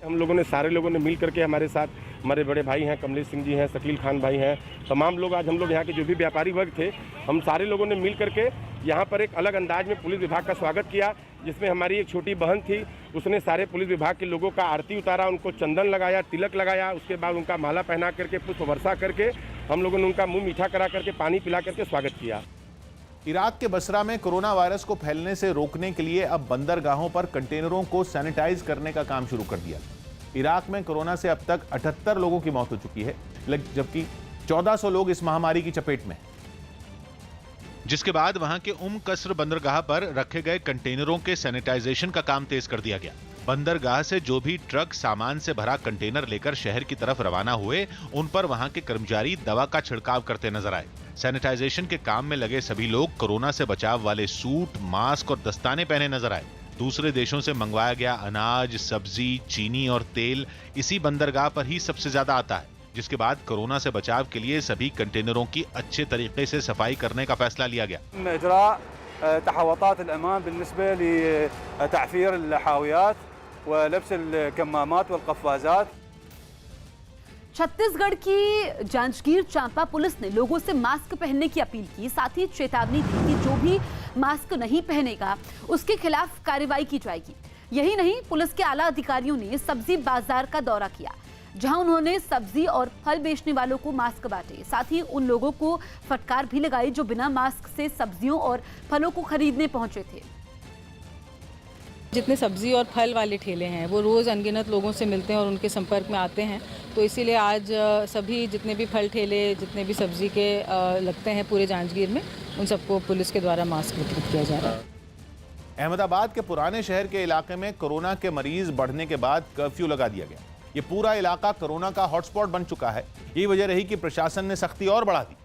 हम लोगों ने सारे लोगों ने मिल करके हमारे साथ हमारे बड़े भाई हैं, कमलेश सिंह जी हैं, शकील खान भाई हैं, तमाम लोग आज हम लोग यहाँ के जो भी व्यापारी वर्ग थे, हम सारे लोगों ने मिल करके यहाँ पर एक अलग अंदाज में पुलिस विभाग का स्वागत किया, जिसमें हमारी एक छोटी बहन थी, उसने सारे पुलिस विभाग के लोगों का आरती उतारा, उनको चंदन लगाया, तिलक लगाया, उसके बाद उनका माला पहना करके पुष्प वर्षा करके हम लोगों ने उनका मुँह मीठा करा करके पानी पिला करके स्वागत किया। इराक के बसरा में कोरोना वायरस को फैलने से रोकने के लिए अब बंदरगाहों पर कंटेनरों को सैनिटाइज करने का काम शुरू कर दिया। इराक में कोरोना से अब तक 78 लोगों की मौत हो चुकी है, जबकि 1400 लोग इस महामारी की चपेट में हैं। जिसके बाद वहां के कस्र बंदरगाह पर रखे गए कंटेनरों के सैनिटाइजेशन का काम तेज कर दिया गया। बंदरगाह से जो भी ट्रक सामान से भरा कंटेनर लेकर शहर की तरफ रवाना हुए, उन पर वहां के कर्मचारी दवा का छिड़काव करते नजर आए। सैनिटाइजेशन के काम में लगे सभी लोग कोरोना से बचाव वाले सूट, मास्क और दस्ताने पहने नजर आए। दूसरे देशों से मंगवाया गया अनाज, सब्जी, चीनी और तेल इसी बंदरगाह पर ही सबसे ज्यादा आता है, जिसके बाद कोरोना से बचाव के लिए सभी कंटेनरों की अच्छे तरीके से सफाई करने का फैसला लिया गया। तहव्वुतात अल-अमान बिनिस्बे लितअफीर अल-हावियात व लब्स अल-कम्मामात वल-क़फ़्फ़ाज़ात। छत्तीसगढ़ की जांजगीर चांपा पुलिस ने लोगों से मास्क पहनने की अपील की। साथ ही चेतावनी दी कि जो भी मास्क नहीं पहनेगा उसके खिलाफ कार्रवाई की जाएगी। यही नहीं, पुलिस के आला अधिकारियों ने सब्जी बाजार का दौरा किया, जहां उन्होंने सब्जी और फल बेचने वालों को मास्क बांटे। साथ ही उन लोगों को फटकार भी लगाई जो बिना मास्क से सब्जियों और फलों को खरीदने पहुंचे थे। जितने सब्जी और फल वाले ठेले हैं वो रोज़ अनगिनत लोगों से मिलते हैं और उनके संपर्क में आते हैं, तो इसीलिए आज सभी जितने भी फल ठेले, जितने भी सब्जी के लगते हैं पूरे जांजगीर में, उन सबको पुलिस के द्वारा मास्क वितरित किया जा रहा है। अहमदाबाद के पुराने शहर के इलाके में कोरोना के मरीज बढ़ने के बाद कर्फ्यू लगा दिया गया। ये पूरा इलाका कोरोना का हॉटस्पॉट बन चुका है। यही वजह रही कि प्रशासन ने सख्ती और बढ़ा दी।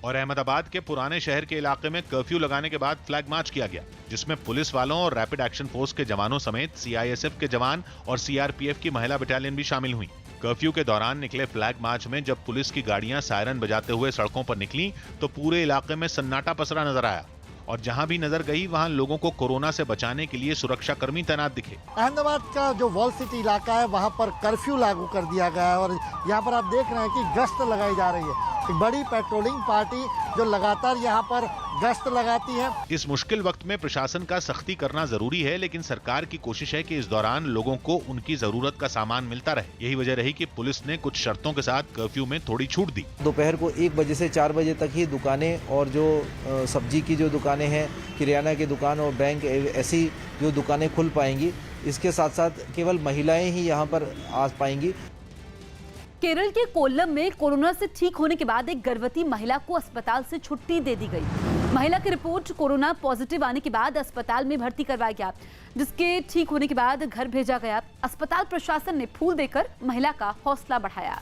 और अहमदाबाद के पुराने शहर के इलाके में कर्फ्यू लगाने के बाद फ्लैग मार्च किया गया, जिसमें पुलिस वालों और रैपिड एक्शन फोर्स के जवानों समेत सीआईएसएफ के जवान और सीआरपीएफ की महिला बटालियन भी शामिल हुई। कर्फ्यू के दौरान निकले फ्लैग मार्च में जब पुलिस की गाड़ियां सायरन बजाते हुए सड़कों पर निकली तो पूरे इलाके में सन्नाटा पसरा नजर आया और जहां भी नजर गई वहां लोगों को कोरोना से बचाने के लिए सुरक्षा कर्मी तैनात दिखे। अहमदाबाद का जो वॉल सिटी इलाका है वहां पर कर्फ्यू लागू कर दिया गया है और यहाँ पर आप देख रहे हैं कि गश्त लगाई जा रही है। एक बड़ी पेट्रोलिंग पार्टी जो लगातार यहाँ पर गश्त लगाती है। इस मुश्किल वक्त में प्रशासन का सख्ती करना जरूरी है, लेकिन सरकार की कोशिश है कि इस दौरान लोगों को उनकी जरूरत का सामान मिलता रहे। यही वजह रही कि पुलिस ने कुछ शर्तों के साथ कर्फ्यू में थोड़ी छूट दी। दोपहर को 1 बजे से 4 बजे तक ही दुकानें और जो सब्जी की जो दुकानें हैं, किराना की दुकान और बैंक, ऐसी जो दुकानें खुल पाएंगी। इसके साथ साथ केवल महिलाएं ही यहाँ पर आ पाएंगी। केरल के कोल्लम में कोरोना से ठीक होने के बाद एक गर्भवती महिला को अस्पताल से छुट्टी दे दी गई। महिला की रिपोर्ट कोरोना पॉजिटिव आने के बाद अस्पताल में भर्ती करवाया गया, जिसके ठीक होने के बाद घर भेजा गया। अस्पताल प्रशासन ने फूल देकर महिला का हौसला बढ़ाया।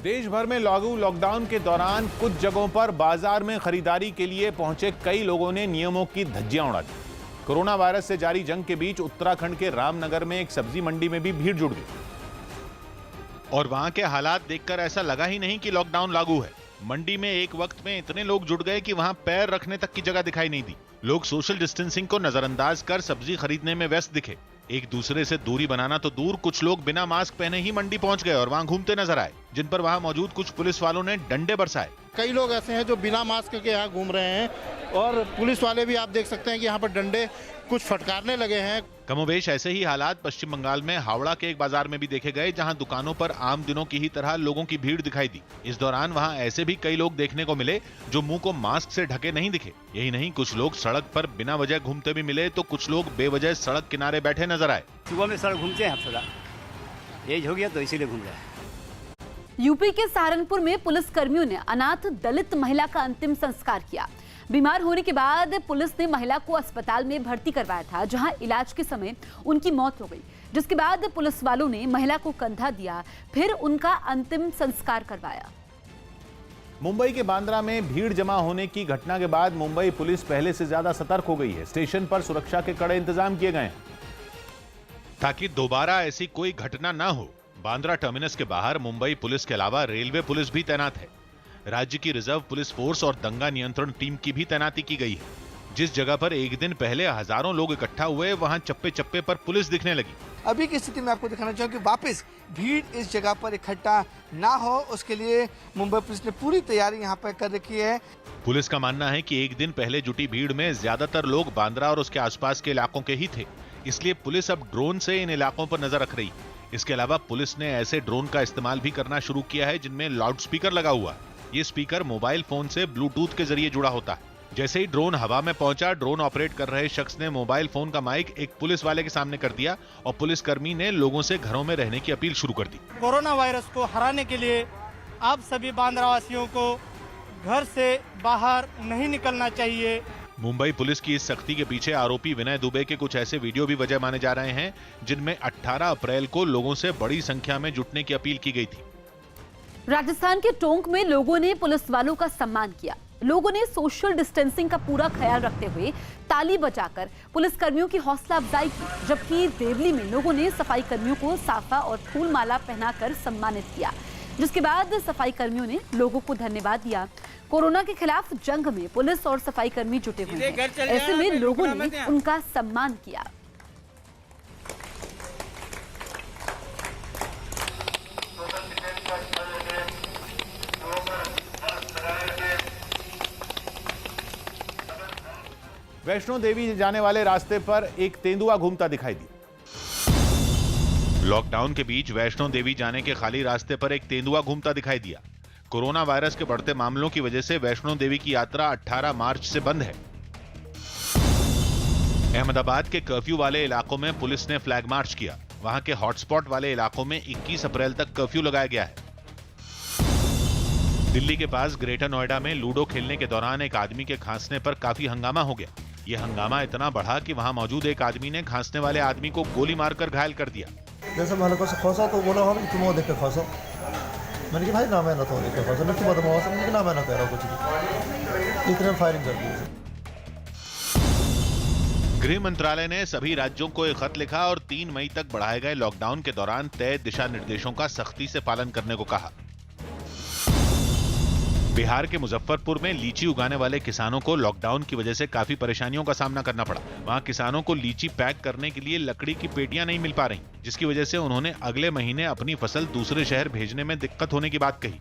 देश भर में लागू लॉकडाउन के दौरान कुछ जगहों पर बाजार में खरीदारी के लिए पहुंचे कई लोगों ने नियमों की धज्जियां उड़ा दी। कोरोना वायरस से जारी जंग के बीच उत्तराखंड के रामनगर में एक सब्जी मंडी में भी भीड़ जुड़ गई और वहां के हालात देखकर ऐसा लगा ही नहीं कि लॉकडाउन लागू है। मंडी में एक वक्त में इतने लोग जुड़ गए कि वहां पैर रखने तक की जगह दिखाई नहीं दी। लोग सोशल डिस्टेंसिंग को नजरअंदाज कर सब्जी खरीदने में व्यस्त दिखे। एक दूसरे से दूरी बनाना तो दूर, कुछ लोग बिना मास्क पहने ही मंडी पहुंच गए और वहां घूमते नजर आए, जिन पर वहां मौजूद कुछ पुलिस वालों ने डंडे बरसाए। कई लोग ऐसे हैं जो बिना मास्क के यहाँ घूम रहे हैं और पुलिस वाले भी आप देख सकते हैं कि यहाँ पर डंडे कुछ फटकारने लगे हैं। कमोबेश ऐसे ही हालात पश्चिम बंगाल में हावड़ा के एक बाजार में भी देखे गए, जहां दुकानों पर आम दिनों की ही तरह लोगों की भीड़ दिखाई दी। इस दौरान वहां ऐसे भी कई लोग देखने को मिले जो मुंह को मास्क से ढके नहीं दिखे। यही नहीं, कुछ लोग सड़क पर बिना वजह घूमते भी मिले तो कुछ लोग बेवजह सड़क किनारे बैठे नजर आए। सुबह में सड़क घूमते हैं, सदा एज हो गया तो इसीलिए घूम रहे हैं। यूपी के सहारनपुर में पुलिस कर्मियों ने अनाथ दलित महिला का अंतिम संस्कार किया। बीमार होने के बाद पुलिस ने महिला को अस्पताल में भर्ती करवाया था, जहां इलाज के समय उनकी मौत हो गई, जिसके बाद पुलिस वालों ने महिला को कंधा दिया, फिर उनका अंतिम संस्कार करवाया। मुंबई के बांद्रा में भीड़ जमा होने की घटना के बाद मुंबई पुलिस पहले से ज्यादा सतर्क हो गई है। स्टेशन पर सुरक्षा के कड़े इंतजाम किए गए हैं ताकि दोबारा ऐसी कोई घटना ना हो। बांद्रा टर्मिनस के बाहर मुंबई पुलिस के अलावा रेलवे पुलिस भी तैनात है। राज्य की रिजर्व पुलिस फोर्स और दंगा नियंत्रण टीम की भी तैनाती की गई है। जिस जगह पर एक दिन पहले हजारों लोग इकट्ठा हुए, वहां चप्पे चप्पे पर पुलिस दिखने लगी। अभी की स्थिति में आपको दिखाना चाहूँ कि वापस भीड़ इस जगह पर इकट्ठा ना हो, उसके लिए मुंबई पुलिस ने पूरी तैयारी यहाँ पर कर रखी है। पुलिस का मानना है कि एक दिन पहले जुटी भीड़ में ज्यादातर लोग बांद्रा और उसके आसपास के इलाकों के ही थे, इसलिए पुलिस अब ड्रोन से इन इलाकों पर नजर रख रही है। इसके अलावा पुलिस ने ऐसे ड्रोन का इस्तेमाल भी करना शुरू किया है जिनमें लाउड स्पीकर लगा हुआ है। ये स्पीकर मोबाइल फोन से ब्लूटूथ के जरिए जुड़ा होता है। जैसे ही ड्रोन हवा में पहुंचा, ड्रोन ऑपरेट कर रहे शख्स ने मोबाइल फोन का माइक एक पुलिस वाले के सामने कर दिया और पुलिसकर्मी ने लोगों से घरों में रहने की अपील शुरू कर दी। कोरोना वायरस को हराने के लिए आप सभी बांद्रा वासियों को घर से बाहर नहीं निकलना चाहिए। मुंबई पुलिस की इस सख्ती के पीछे आरोपी विनय दुबे के कुछ ऐसे वीडियो भी वजह माने जा रहे हैं जिनमें 18 अप्रैल को लोगों से बड़ी संख्या में जुटने की अपील की गई थी। राजस्थान के टोंक में लोगों ने पुलिस वालों का सम्मान किया। लोगों ने सोशल डिस्टेंसिंग का पूरा ख्याल रखते हुए ताली बजाकर पुलिस कर्मियों की हौसला अफजाई की, जबकि देवली में लोगों ने सफाई कर्मियों को साफा और फूल माला पहनाकर सम्मानित किया, जिसके बाद सफाई कर्मियों ने लोगों को धन्यवाद दिया। कोरोना के खिलाफ जंग में पुलिस और सफाई कर्मी जुटे हुए हैं, ऐसे में लोगों ने उनका सम्मान किया। वैष्णो देवी जाने वाले रास्ते पर एक तेंदुआ घूमता दिखाई दिया। लॉकडाउन के बीच वैष्णो देवी जाने के खाली रास्ते पर एक तेंदुआ घूमता दिखाई दिया। कोरोना वायरस के बढ़ते मामलों की वजह से वैष्णो देवी की यात्रा 18 मार्च से बंद है। अहमदाबाद के कर्फ्यू वाले इलाकों में पुलिस ने फ्लैग मार्च किया। वहां के हॉटस्पॉट वाले इलाकों में 21 अप्रैल तक कर्फ्यू लगाया गया है। दिल्ली के पास ग्रेटर नोएडा में लूडो खेलने के दौरान एक आदमी के खांसने पर काफी हंगामा हो गया। यह हंगामा इतना बढ़ा कि वहां मौजूद एक आदमी ने खांसने वाले आदमी को गोली मारकर घायल कर दिया। जैसे मैंने को खोसा तो बोला हम तुम देख के खोसो, मैंने कहा भाई ना मैं ना तो देख के खोसो, लेकिन बाद में ना मैं ना कह रहा कुछ भी, इतने फायरिंग कर दी। गृह मंत्रालय ने सभी राज्यों को एक खत लिखा और 3 मई तक बढ़ाए गए लॉकडाउन के दौरान तय दिशा निर्देशों का सख्ती से पालन करने को कहा। बिहार के मुजफ्फरपुर में लीची उगाने वाले किसानों को लॉकडाउन की वजह से काफी परेशानियों का सामना करना पड़ा। वहां किसानों को लीची पैक करने के लिए लकड़ी की पेटियां नहीं मिल पा रही, जिसकी वजह से उन्होंने अगले महीने अपनी फसल दूसरे शहर भेजने में दिक्कत होने की बात कही।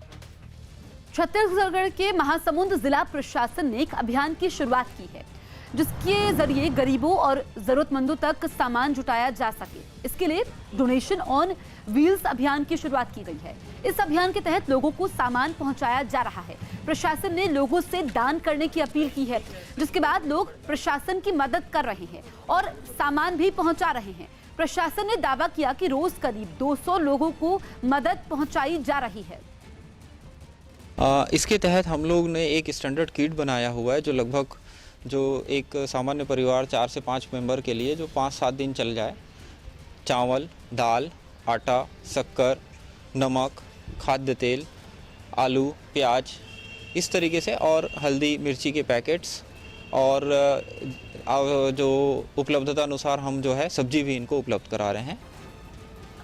छत्तीसगढ़ के महासमुंद जिला प्रशासन ने एक अभियान की शुरुआत की है, जिसके जरिए गरीबों और जरूरतमंदों तक सामान जुटाया जा सके। इसके लिए डोनेशन ऑन व्हील्स अभियान की शुरुआत की गई है। इस अभियान के तहत लोगों को सामान पहुंचाया जा रहा है। प्रशासन ने लोगों से दान करने की अपील की है, जिसके बाद लोग प्रशासन की मदद कर रहे हैं और सामान भी पहुंचा रहे हैं। प्रशासन ने दावा किया कि रोज करीब 200 लोगों को मदद पहुंचाई जा रही है। इसके तहत हम लोग ने एक स्टैंडर्ड किट बनाया हुआ है, जो लगभग एक सामान्य परिवार 4 से 5 मेंबर के लिए जो 5-7 दिन चल जाए। चावल, दाल, आटा, शक्कर, नमक, खाद्य तेल, आलू, प्याज, इस तरीके से, और हल्दी मिर्ची के पैकेट्स, और जो उपलब्धता अनुसार हम जो है सब्जी भी इनको उपलब्ध करा रहे हैं।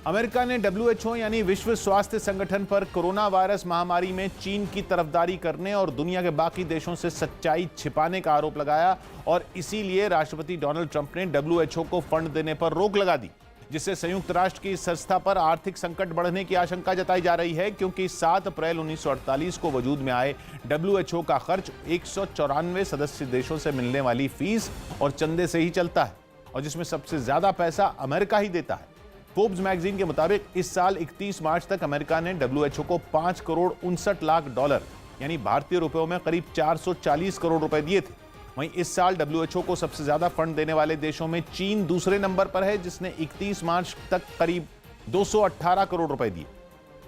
अमेरिका ने WHO यानी विश्व स्वास्थ्य संगठन पर कोरोना वायरस महामारी में चीन की तरफदारी करने और दुनिया के बाकी देशों से सच्चाई छिपाने का आरोप लगाया, और इसीलिए राष्ट्रपति डोनाल्ड ट्रंप ने WHO को फंड देने पर रोक लगा दी, जिससे संयुक्त राष्ट्र की संस्था पर आर्थिक संकट बढ़ने की आशंका जताई जा रही है, क्योंकि 7 अप्रैल 1948 को वजूद में आए WHO का खर्च 194 सदस्य देशों से मिलने वाली फीस और चंदे से ही चलता है, और जिसमें सबसे ज्यादा पैसा अमेरिका ही देता है। फोर्ब्स मैगजीन के मुताबिक इस साल 31 मार्च तक अमेरिका ने WHO को 5 करोड़ 59 लाख डॉलर यानी भारतीय रुपयों में करीब 440 करोड़ रुपए दिए थे। वहीं इस साल WHO को सबसे ज्यादा फंड देने वाले देशों में चीन दूसरे नंबर पर है, जिसने 31 मार्च तक करीब 218 करोड़ रुपए दिए।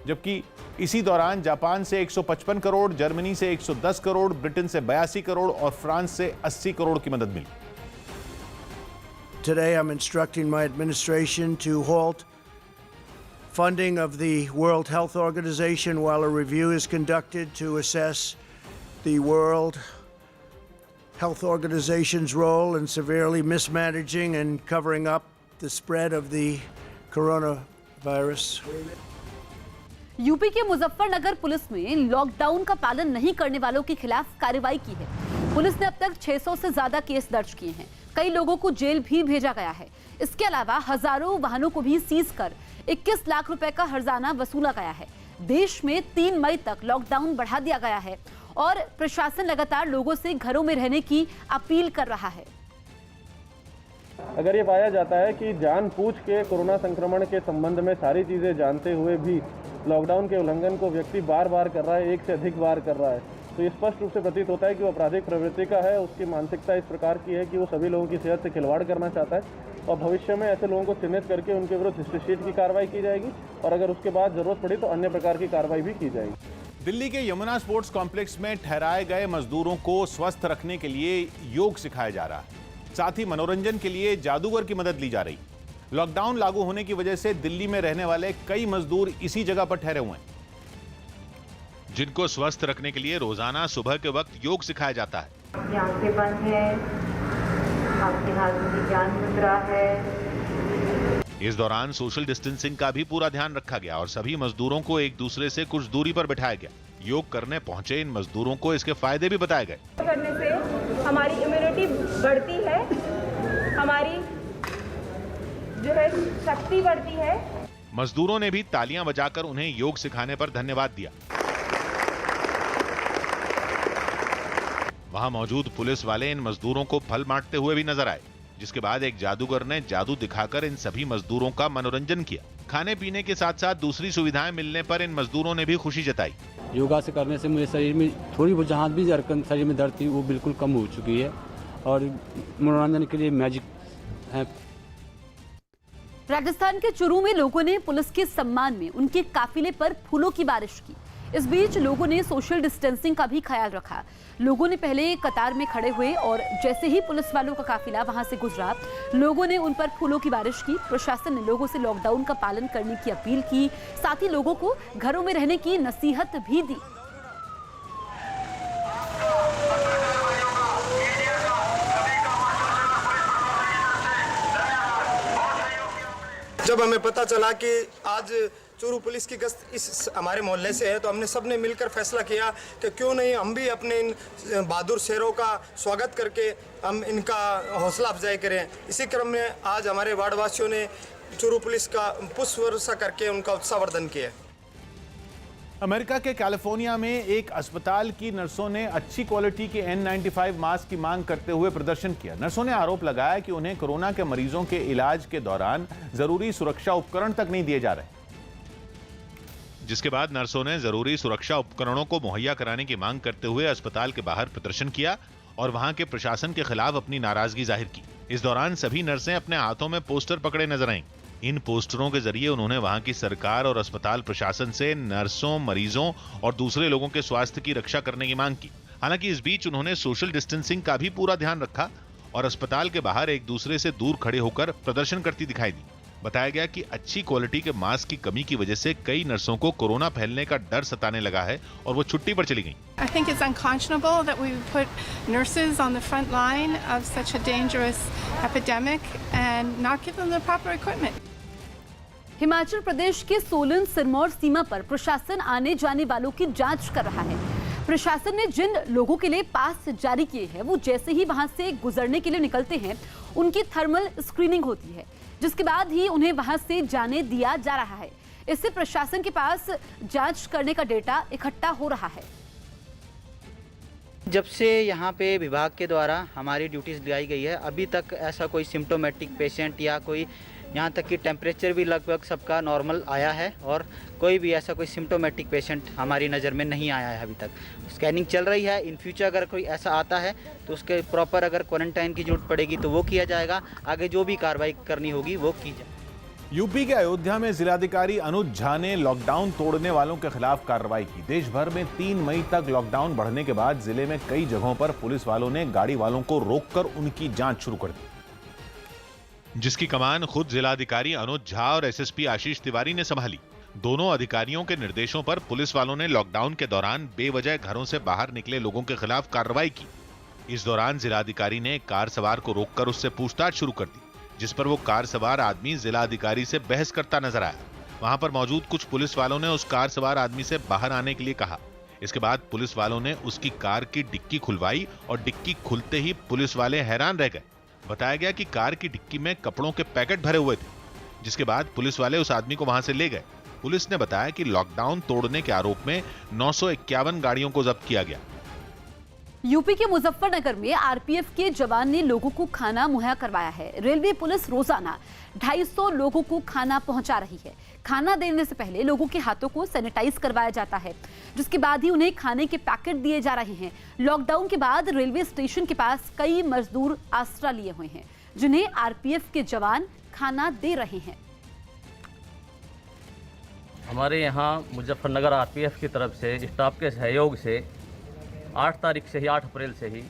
जबकि इसी दौरान जापान से 155 करोड़, जर्मनी से 110 करोड़, ब्रिटेन से 82 करोड़ और फ्रांस से 80 करोड़ की मदद मिली। Today I'm instructing my administration to halt funding of the World Health Organization while a review is conducted to assess the World Health Organization's role in severely mismanaging and covering up the spread of the coronavirus. UP के Muzaffarnagar police ने lockdown का पालन नहीं करने वालों के खिलाफ कार्रवाई की है। पुलिस ने अब तक 600 से ज्यादा केस दर्ज किए हैं। कई लोगों को जेल भी भेजा गया है। इसके अलावा हजारों वाहनों को भी सीज कर 21 लाख रुपए का हर्जाना वसूला गया है। देश में 3 मई तक लॉकडाउन बढ़ा दिया गया है और प्रशासन लगातार लोगों से घरों में रहने की अपील कर रहा है। अगर ये पाया जाता है कि जानबूझ के कोरोना संक्रमण के संबंध में सारी चीज़ें जानते हुए भी लॉकडाउन के उल्लंघन को व्यक्ति बार बार कर रहा है, एक से अधिक बार कर रहा है, तो ये स्पष्ट रूप से प्रतीत होता है कि वो आपराधिक प्रवृत्ति का है। उसकी मानसिकता इस प्रकार की है कि वो सभी लोगों की सेहत से खिलवाड़ करना चाहता है और भविष्य में ऐसे लोगों को चिन्हित करके उनके विरुद्ध हिस्ट्रीशीट की कार्रवाई की जाएगी और अगर उसके बाद जरूरत पड़ी तो अन्य प्रकार की कार्रवाई भी की जाएगी। दिल्ली के यमुना स्पोर्ट्स कॉम्प्लेक्स में ठहराए गए मजदूरों को स्वस्थ रखने के लिए योग सिखाया जा रहा है। साथ ही मनोरंजन के लिए जादूगर की मदद ली जा रही। लॉकडाउन लागू होने की वजह से दिल्ली में रहने वाले कई मजदूर इसी जगह पर ठहरे हुए हैं, जिनको स्वस्थ रखने के लिए रोजाना सुबह के वक्त योग सिखाया जाता है। आपकी आंखें बंद है, आपके हाथ में ध्यान मुद्रा है। इस दौरान सोशल डिस्टेंसिंग का भी पूरा ध्यान रखा गया और सभी मजदूरों को एक दूसरे से कुछ दूरी पर बिठाया गया। योग करने पहुंचे इन मजदूरों को इसके फायदे भी बताए गए। करने से हमारी इम्यूनिटी बढ़ती है, हमारी जो है शक्ति बढ़ती है। मजदूरों ने भी तालियां बजाकर उन्हें योग सिखाने पर धन्यवाद दिया। वहां मौजूद पुलिस वाले इन मजदूरों को फल बांटते हुए भी नजर आए, जिसके बाद एक जादूगर ने जादू दिखाकर इन सभी मजदूरों का मनोरंजन किया। खाने पीने के साथ साथ दूसरी सुविधाएं मिलने पर इन मजदूरों ने भी खुशी जताई। योगा से करने से मुझे शरीर में थोड़ी बहुत जहाँ भी शरीर में दर्द थी वो बिल्कुल कम हो चुकी है और मनोरंजन के लिए मैजिक है। राजस्थान के चुरू में लोगों ने पुलिस के सम्मान में उनके काफिले पर फूलों की बारिश की। इस बीच लोगों ने सोशल डिस्टेंसिंग का भी ख्याल रखा। लोगों ने पहले कतार में खड़े हुए और जैसे ही पुलिस वालों का काफिला वहां से गुजरा, लोगों ने उन पर फूलों की बारिश की। प्रशासन ने लोगों से लॉकडाउन का पालन करने की अपील की, साथ ही लोगों को घरों में रहने की नसीहत भी दी। जब हमें पता चला कि आज चूरू पुलिस की गश्त इस हमारे मोहल्ले से है तो हमने सबने मिलकर फैसला किया कि क्यों नहीं हम भी अपने इन बहादुर शेरों का स्वागत करके हम इनका हौसला अफजाई करें। इसी क्रम में आज हमारे वार्डवासियों ने चूरू पुलिस का पुष्प वर्षा करके उनका उत्साहवर्धन किया। अमेरिका के कैलिफोर्निया में एक अस्पताल की नर्सों ने अच्छी क्वालिटी के N95 मास्क की मांग करते हुए प्रदर्शन किया। नर्सों ने आरोप लगाया कि उन्हें कोरोना के मरीजों के इलाज के दौरान जरूरी सुरक्षा उपकरण तक नहीं दिए जा रहे, जिसके बाद नर्सों ने जरूरी सुरक्षा उपकरणों को मुहैया कराने की मांग करते हुए अस्पताल के बाहर प्रदर्शन किया और वहां के प्रशासन के खिलाफ अपनी नाराजगी जाहिर की। इस दौरान सभी नर्सें अपने हाथों में पोस्टर पकड़े नजर आईं। इन पोस्टरों के जरिए उन्होंने वहां की सरकार और अस्पताल प्रशासन से नर्सों, मरीजों और दूसरे लोगों के स्वास्थ्य की रक्षा करने की मांग की। हालांकि इस बीच उन्होंने सोशल डिस्टेंसिंग का भी पूरा ध्यान रखा और अस्पताल के बाहर एक दूसरे से दूर खड़े होकर प्रदर्शन करती दिखाई दी। बताया गया कि अच्छी क्वालिटी के मास्क की कमी की वजह से कई नर्सों को कोरोना फैलने का डर सताने लगा है और वो छुट्टी पर चली गईं। I think it's unconscionable that we put nurses on the front line of such a dangerous epidemic and not give them the proper equipment. Himachal Pradesh के सोलन सिरमौर सीमा पर प्रशासन आने जाने वालों की जांच कर रहा है। प्रशासन ने जिन लोगों के लिए पास जारी किए हैं वो जैसे ही वहां से गुजरने के लिए निकलते हैं उनकी थर्मल स्क्रीनिंग होती है, जिसके बाद ही उन्हें वहां से जाने दिया जा रहा है। इससे प्रशासन के पास जांच करने का डेटा इकट्ठा हो रहा है। जब से यहाँ पे विभाग के द्वारा हमारी ड्यूटीज़ लगाई गई है, अभी तक ऐसा कोई सिम्टोमेटिक पेशेंट या कोई, यहाँ तक कि टेम्परेचर भी लगभग सबका नॉर्मल आया है और कोई भी ऐसा कोई सिम्टोमेटिक पेशेंट हमारी नज़र में नहीं आया है। अभी तक स्कैनिंग चल रही है। इन फ्यूचर अगर कोई ऐसा आता है तो उसके प्रॉपर अगर क्वारंटाइन की जरूरत पड़ेगी तो वो किया जाएगा। आगे जो भी कार्रवाई करनी होगी वो की जाए। यूपी के अयोध्या में जिलाधिकारी अनुज झा ने लॉकडाउन तोड़ने वालों के खिलाफ कार्रवाई की। देश भर में 3 मई तक लॉकडाउन बढ़ने के बाद जिले में कई जगहों पर पुलिस वालों ने गाड़ी वालों को रोककर उनकी जांच शुरू कर दी, जिसकी कमान खुद जिलाधिकारी अनुज झा और एसएसपी आशीष तिवारी ने संभाली। दोनों अधिकारियों के निर्देशों पर पुलिस वालों ने लॉकडाउन के दौरान बेवजह घरों से बाहर निकले लोगों के खिलाफ कार्रवाई की। इस दौरान जिलाधिकारी ने एक कार सवार को रोककर उससे पूछताछ शुरू कर दी, जिस पर वो कार सवार आदमी जिलाधिकारी से बहस करता नजर आया। वहां पर मौजूद कुछ पुलिस वालों ने उस कार सवार आदमी से बाहर आने के लिए कहा। इसके बाद पुलिस वालों ने उसकी कार की डिक्की खुलवाई और डिक्की खुलते ही पुलिस वाले हैरान रह गए। बताया गया कि कार की डिक्की में कपड़ों के पैकेट भरे हुए थे, जिसके बाद पुलिस वाले उस आदमी को वहां से ले गए। पुलिस ने बताया कि लॉकडाउन तोड़ने के आरोप में 951 गाड़ियों को जब्त किया गया। यूपी के मुजफ्फरनगर में आरपीएफ के जवान ने लोगों को खाना मुहैया करवाया है। रेलवे पुलिस रोजाना 250 लोगों को खाना पहुंचा रही है। खाना देने से पहले लोगों के हाथों को सैनिटाइज करवाया जाता है, जिसके बाद ही उन्हें खाने के पैकेट दिए जा रहे हैं। लॉकडाउन के बाद रेलवे स्टेशन के पास कई मजदूर आसरा लिए हुए हैं, जिन्हें आरपीएफ के जवान खाना दे रहे हैं। हमारे यहाँ मुजफ्फरनगर आरपीएफ की तरफ से स्टाफ के सहयोग से 8 तारीख से ही 8 अप्रैल से ही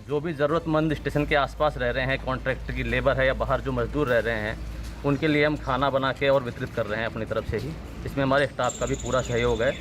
जो भी ज़रूरतमंद स्टेशन के आसपास रह रहे हैं, कॉन्ट्रैक्टर की लेबर है या बाहर जो मजदूर रह रहे हैं, उनके लिए हम खाना बना के और वितरित कर रहे हैं अपनी तरफ से ही। इसमें हमारे स्टाफ का भी पूरा सहयोग है।